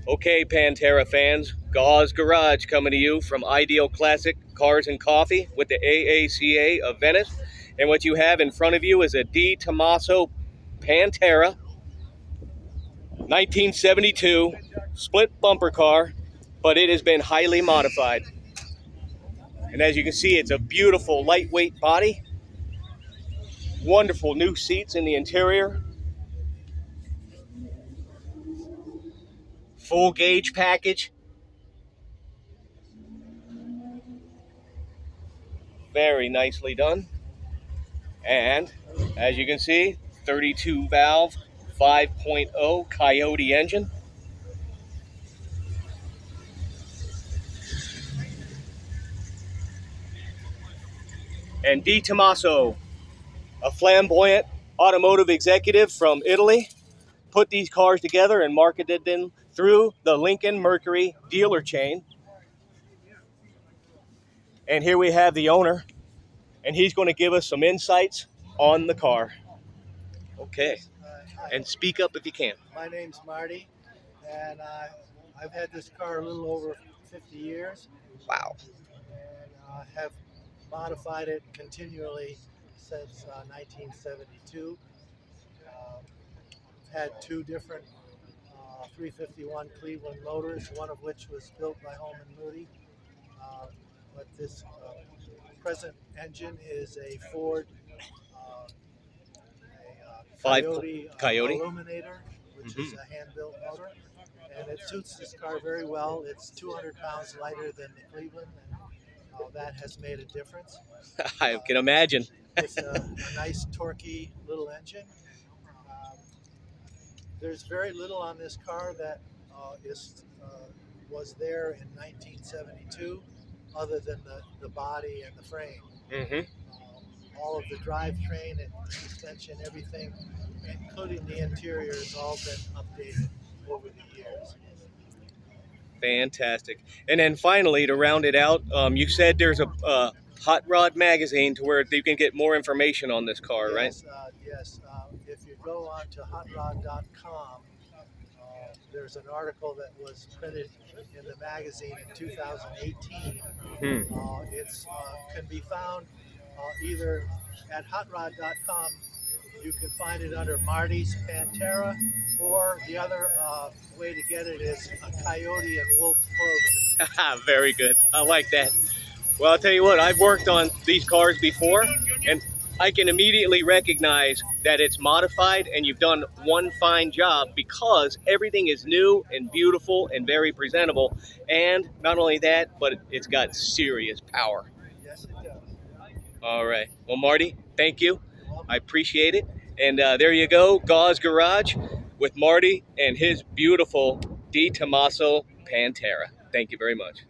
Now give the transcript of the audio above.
Okay, Pantera fans, Gauze Garage coming to you from Ideal Classic Cars and Coffee with the AACA of Venice. And what you have in front of you is a Di Tommaso Pantera 1972 split bumper car, but it has been highly modified. And as you can see, it's a beautiful lightweight body, wonderful new seats in the interior, full gauge package. Very nicely done. And as you can see, 32 valve 5.0 Coyote engine. And Di Tommaso, a flamboyant automotive executive from Italy, put these cars together and marketed them through the Lincoln Mercury dealer chain. And here we have the owner, and he's going to give us some insights on the car. Okay. And speak up if you can. My name's Marty, and I've had this car a little over 50 years. Wow. And have modified it continually since 1972. Had two different 351 Cleveland motors, one of which was built by Holman Moody. But this present engine is a Ford Coyote Illuminator, which is a hand-built motor, and it suits this car very well. It's 200 pounds lighter than the Cleveland, and that has made a difference. I can imagine. It's a nice, torquey little engine. There's very little on this car that was there in 1972, other than the body and the frame. All of the drivetrain and suspension, everything, including the interior, has all been updated over the years. Fantastic. And then finally, to round it out, you said there's a Hot Rod magazine to where you can get more information on this car, right? Yes. If you go on to hotrod.com, there's an article that was printed in the magazine in 2018. It can be found either at hotrod.com. You can find it under Marty's Pantera, or the other way to get it is a Coyote and Wolf Clothing. Very good. I like that. Well, I'll tell you what, I've worked on these cars before, and I can immediately recognize that it's modified, and you've done one fine job because everything is new and beautiful and very presentable. And not only that, but it's got serious power. Yes, it does. All right. Well, Marty, thank you. I appreciate it. And there you go, Gauze Garage with Marty and his beautiful Di Tommaso Pantera. Thank you very much.